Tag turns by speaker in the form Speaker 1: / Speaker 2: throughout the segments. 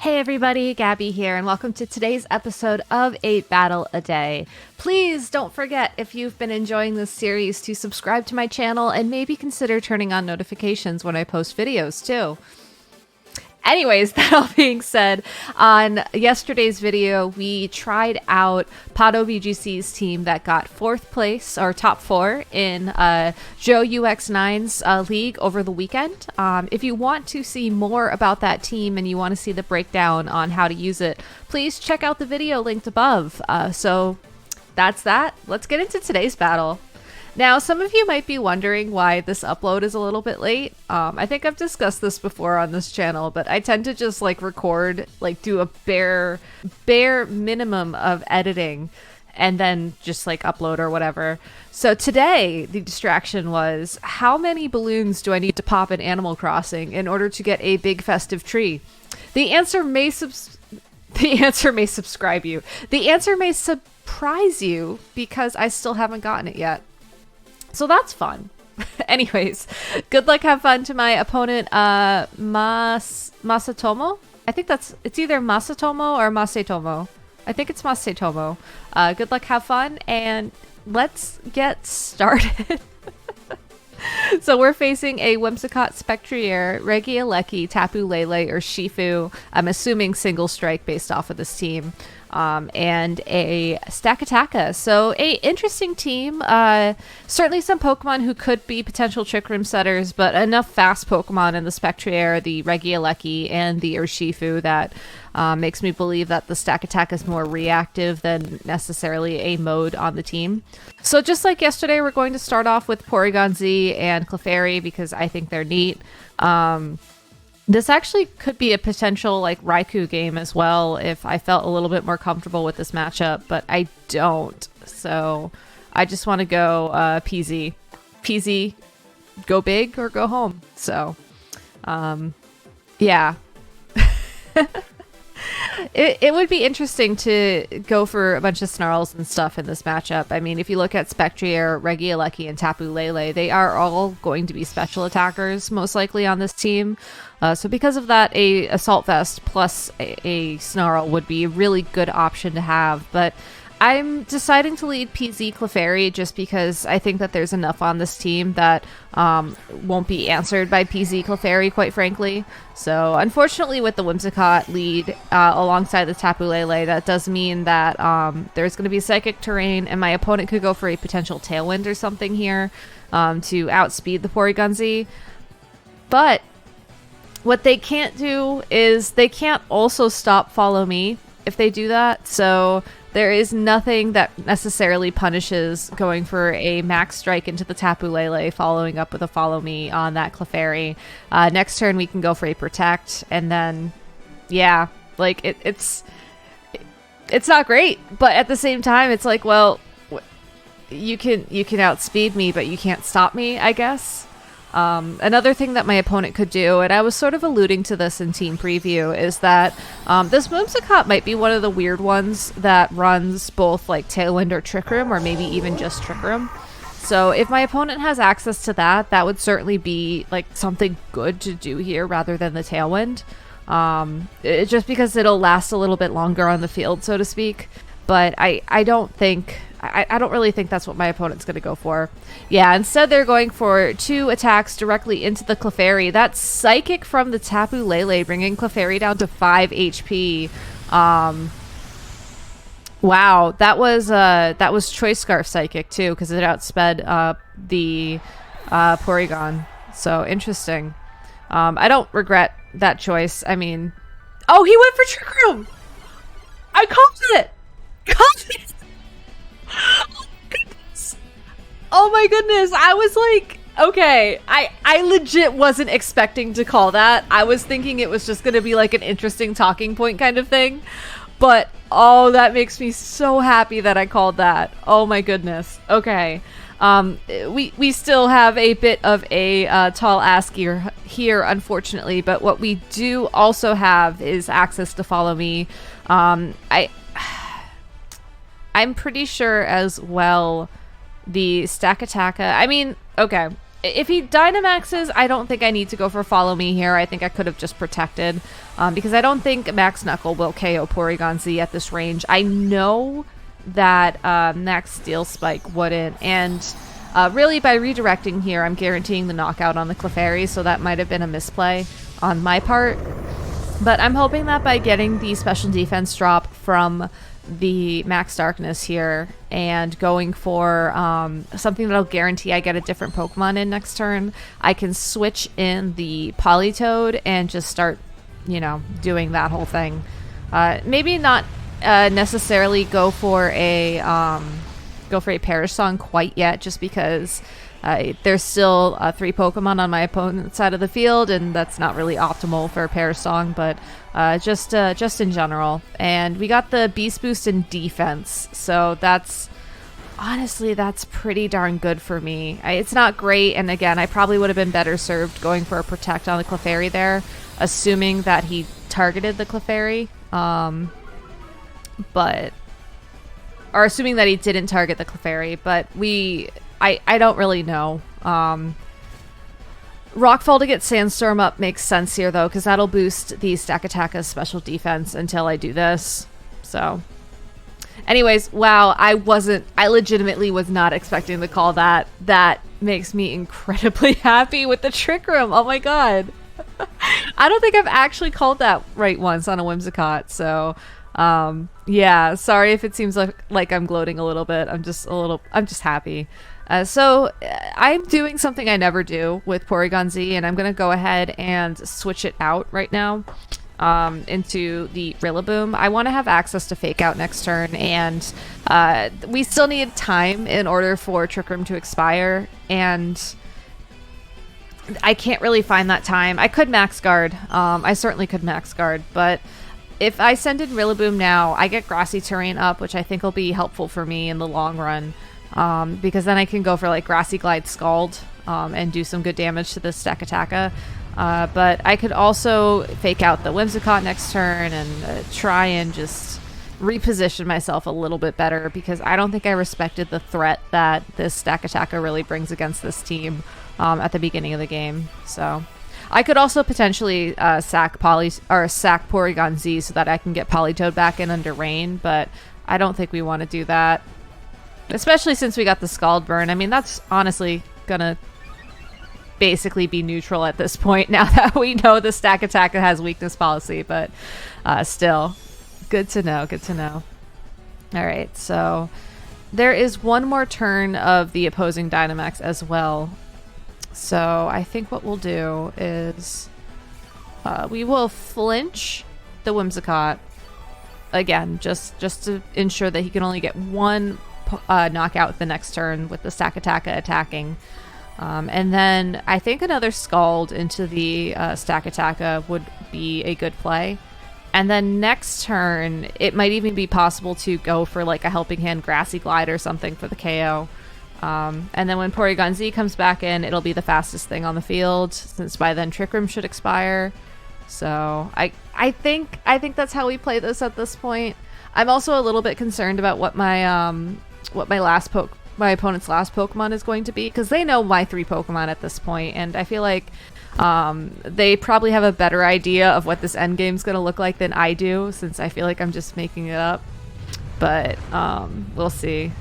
Speaker 1: Hey everybody, Gabby here, and welcome to today's episode of 8 Battle a Day. Please don't forget, if you've been enjoying this series, to subscribe to my channel and maybe consider turning on notifications when I post videos too. Anyways, that all being said, on yesterday's video, we tried out Pato VGC's team that got 4th place, or top 4, in Joe UX9's league over the weekend. If you want to see more about that team and you want to see the breakdown on how to use it, please check out the video linked above. So that's that. Let's get into today's battle. Now, some of you might be wondering why this upload is a little bit late. I think I've discussed this before on this channel, but I tend to just record, do a bare minimum of editing and then just upload or whatever. So today, the distraction was, how many balloons do I need to pop in Animal Crossing in order to get a big festive tree? The answer may subscribe you. The answer may surprise you because I still haven't gotten it yet. So that's fun. Anyways, good luck, have fun to my opponent, Masatomo. I think it's either Masatomo or Masetomo. I think it's Masetomo. Good luck, have fun, and let's get started. So we're facing a Whimsicott, Spectrier, Regieleki, Tapu, Lele, Urshifu. I'm assuming single strike based off of this team. And a Stakataka. So a interesting team. Certainly some Pokemon who could be potential Trick Room setters, but enough fast Pokemon in the Spectrier, the Regieleki, and the Urshifu that makes me believe that the Stakataka is more reactive than necessarily a mode on the team. So just like yesterday, we're going to start off with Porygon Z and Clefairy because I think they're neat. This actually could be a potential Raikou game as well if I felt a little bit more comfortable with this matchup, but I don't. So I just want to go PZ. PZ, go big or go home. So, yeah. It would be interesting to go for a bunch of snarls and stuff in this matchup. I mean, if you look at Spectrier, Regieleki, and Tapu Lele, they are all going to be special attackers, most likely on this team. So because of that, a Assault Vest plus a Snarl would be a really good option to have. But I'm deciding to lead PZ Clefairy just because I think that there's enough on this team that won't be answered by PZ Clefairy, quite frankly. So unfortunately with the Whimsicott lead alongside the Tapu Lele, that does mean that there's going to be Psychic Terrain and my opponent could go for a potential Tailwind or something here to outspeed the Porygon Z. But what they can't do is they can't also stop Follow Me if they do that. So there is nothing that necessarily punishes going for a max strike into the Tapu Lele, following up with a Follow Me on that Clefairy. Next turn we can go for a Protect, and then, yeah, it's not great, but at the same time, it's well, you can outspeed me, but you can't stop me, I guess. Another thing that my opponent could do, and I was sort of alluding to this in Team Preview, is that this Whimsicott might be one of the weird ones that runs both Tailwind or Trick Room, or maybe even just Trick Room. So if my opponent has access to that, that would certainly be something good to do here rather than the Tailwind. Just because it'll last a little bit longer on the field, so to speak. But I don't really think that's what my opponent's going to go for. Yeah, instead they're going for 2 attacks directly into the Clefairy. That's Psychic from the Tapu Lele, bringing Clefairy down to 5 HP. Wow, that was Choice Scarf Psychic too, because it outsped the Porygon. So interesting. I don't regret that choice. I mean, oh, he went for Trick Room. I called it. Oh my goodness, I was okay, I legit wasn't expecting to call that. I was thinking it was just gonna be an interesting talking point kind of thing, but oh, that makes me so happy that I called that. Oh my goodness. Okay, we still have a bit of a tall ask here, unfortunately, but what we do also have is access to Follow Me. I'm pretty sure as well the Stakataka. I mean, okay, If he Dynamaxes, I don't think I need to go for Follow Me here. I think I could have just protected, because I don't think Max Knuckle will KO Porygon Z at this range. I know that Max Steel Spike wouldn't, and really by redirecting here, I'm guaranteeing the knockout on the Clefairy, so that might have been a misplay on my part. But I'm hoping that by getting the special defense drop from the Max Darkness here and going for something that'll guarantee I get a different Pokemon in next turn, I can switch in the Politoed and just start, you know, doing that whole thing. Maybe not necessarily go for a Perish Song quite yet, just because there's still 3 Pokemon on my opponent's side of the field, and that's not really optimal for a Perish Song, but just in general. And we got the Beast Boost in defense, so that's pretty darn good for me. It's not great, and again, I probably would have been better served going for a Protect on the Clefairy there, assuming that he targeted the Clefairy, or assuming that he didn't target the Clefairy, but I don't really know. Rockfall to get Sandstorm up makes sense here, though, because that'll boost the Stakataka's special defense until I do this. So, anyways, wow, I legitimately was not expecting to call that. That makes me incredibly happy with the Trick Room. Oh my god. I don't think I've actually called that right once on a Whimsicott, so... yeah, sorry if it seems like I'm gloating a little bit. I'm just happy. So I'm doing something I never do with Porygon Z, and I'm going to go ahead and switch it out right now into the Rillaboom. I want to have access to Fake Out next turn, and we still need time in order for Trick Room to expire, and I can't really find that time. I could Max Guard. I certainly could Max Guard, but if I send in Rillaboom now, I get Grassy Terrain up, which I think will be helpful for me in the long run. Because then I can go for like Grassy Glide Scald and do some good damage to this Stakataka. But I could also Fake Out the Whimsicott next turn and try and just reposition myself a little bit better, because I don't think I respected the threat that this Stakataka really brings against this team at the beginning of the game. So I could also potentially sack Porygon Z so that I can get Politoed back in under Rain, but I don't think we want to do that. Especially since we got the Scald Burn. I mean, that's honestly gonna basically be neutral at this point now that we know the Stakataka has weakness policy, but still, good to know, good to know. Alright, so there is one more turn of the opposing Dynamax as well. So I think what we'll do is we will flinch the Whimsicott again, just to ensure that he can only get one knockout the next turn with the Stakataka attacking. And then I think another Scald into the Stakataka would be a good play. And then next turn, it might even be possible to go for like a Helping Hand Grassy Glide or something for the KO. And then when Porygon Z comes back in, it'll be the fastest thing on the field, since by then Trick Room should expire. So I think that's how we play this at this point. I'm also a little bit concerned about what my opponent's last Pokemon is going to be, because they know my 3 Pokemon at this point, and I feel like they probably have a better idea of what this endgame's going to look like than I do, since I feel like I'm just making it up. But we'll see.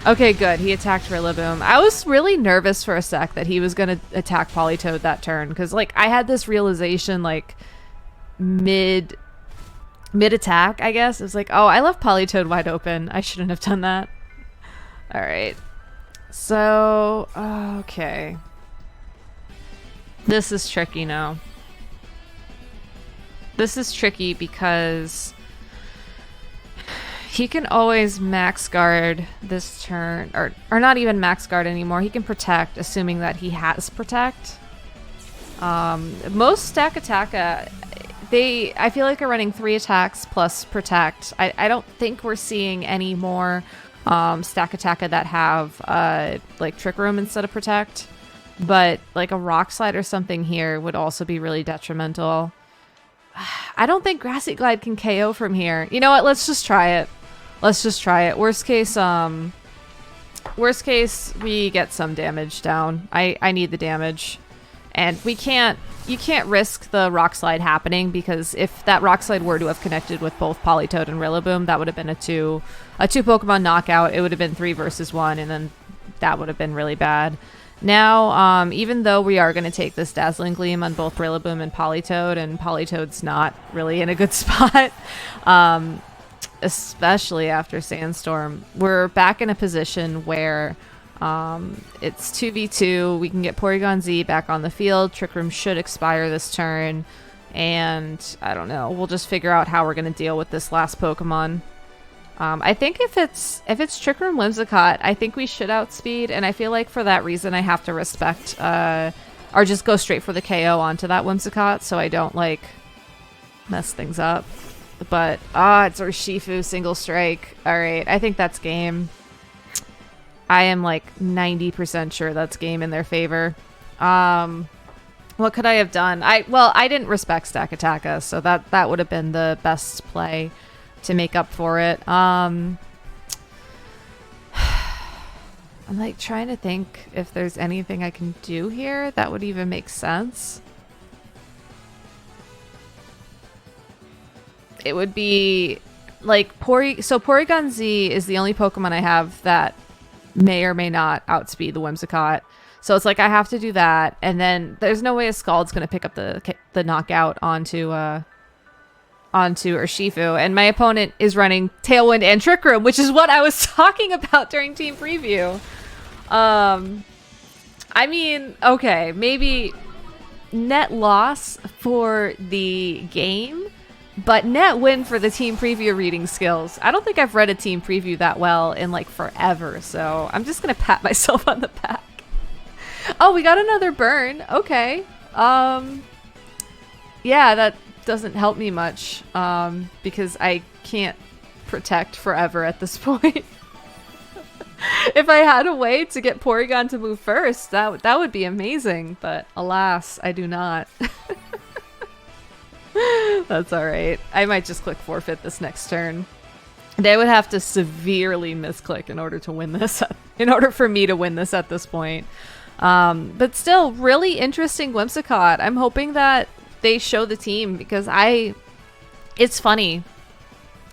Speaker 1: Okay, good. He attacked Rillaboom. I was really nervous for a sec that he was going to attack Politoed that turn, because like I had this realization like mid attack, I guess. It was like, oh, I left Politoed wide open. I shouldn't have done that. All right. So, okay. This is tricky now. This is tricky because he can always Max Guard this turn, or not even Max Guard anymore. He can Protect, assuming that he has Protect. Most Stakataka, I feel like are running 3 attacks plus Protect. I don't think we're seeing any more Stakataka that have like Trick Room instead of Protect. But like a Rock Slide or something here would also be really detrimental. I don't think Grassy Glide can KO from here. You know what? Let's just try it. Let's just try it. Worst case worst case, we get some damage down. I need the damage. And you can't risk the Rock Slide happening, because if that Rock Slide were to have connected with both Politoed and Rillaboom, that would have been a two Pokemon knockout. It would have been 3 versus 1, and then that would have been really bad. Now, even though we are going to take this Dazzling Gleam on both Rillaboom and Politoed's not really in a good spot, especially after Sandstorm, we're back in a position where it's 2v2. We can get Porygon Z back on the field. Trick Room should expire this turn, and I don't know. We'll just figure out how we're going to deal with this last Pokemon. I think if it's Trick Room Whimsicott, I think we should outspeed, and I feel like for that reason I have to respect or just go straight for the KO onto that Whimsicott so I don't like mess things up. But it's Urshifu single strike. All right, I think that's game. I am like 90% sure that's game in their favor. What could I have done? I didn't respect Stakataka, so that would have been the best play to make up for it. I'm like trying to think if there's anything I can do here that would even make sense. It would be like Porygon Z is the only Pokemon I have that may or may not outspeed the Whimsicott. So it's like I have to do that, and then there's no way a Scald's going to pick up the knockout onto Urshifu, and my opponent is running Tailwind and Trick Room, which is what I was talking about during Team Preview. I mean, okay, maybe net loss for the game, but net win for the Team Preview reading skills. I don't think I've read a Team Preview that well in like forever, so I'm just gonna pat myself on the back. Oh, we got another burn. Okay. Yeah, that doesn't help me much because I can't protect forever at this point. If I had a way to get Porygon to move first, that would be amazing, but alas, I do not. That's all right. I might just click forfeit this next turn. They would have to severely misclick in order to win this, in order for me to win this at this point. But still, really interesting Whimsicott. I'm hoping that they show the team, because it's funny.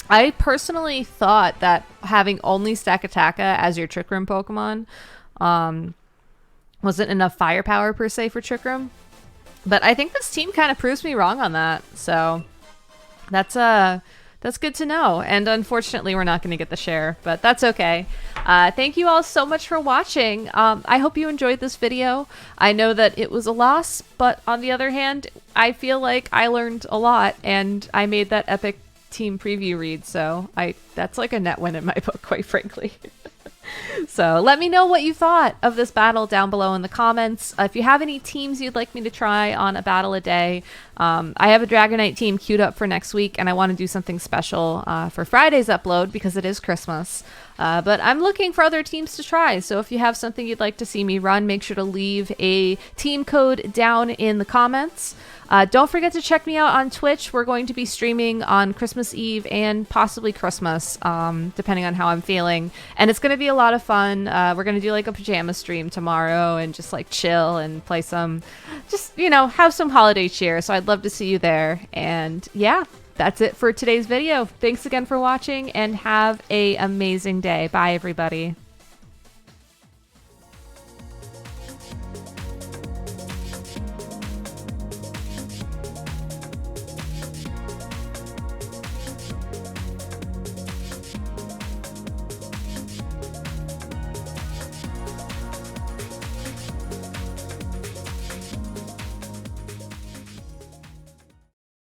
Speaker 1: I personally thought that having only Stakataka as your Trick Room Pokemon wasn't enough firepower per se for Trick Room. But I think this team kind of proves me wrong on that. So that's good to know. And unfortunately, we're not going to get the share, but that's okay. Thank you all so much for watching. I hope you enjoyed this video. I know that it was a loss, but on the other hand, I feel like I learned a lot, and I made that epic Team Preview read. So that's like a net win in my book, quite frankly. So let me know what you thought of this battle down below in the comments. If you have any teams you'd like me to try on a battle a day, I have a Dragonite team queued up for next week, and I want to do something special for Friday's upload because it is Christmas. But I'm looking for other teams to try, so if you have something you'd like to see me run, make sure to leave a team code down in the comments. Don't forget to check me out on Twitch. We're going to be streaming on Christmas Eve and possibly Christmas, depending on how I'm feeling. And it's going to be a lot of fun. We're going to do like a pajama stream tomorrow and just like chill and play some, just, you know, have some holiday cheer. So I'd love to see you there. And yeah, that's it for today's video. Thanks again for watching, and have an amazing day. Bye, everybody.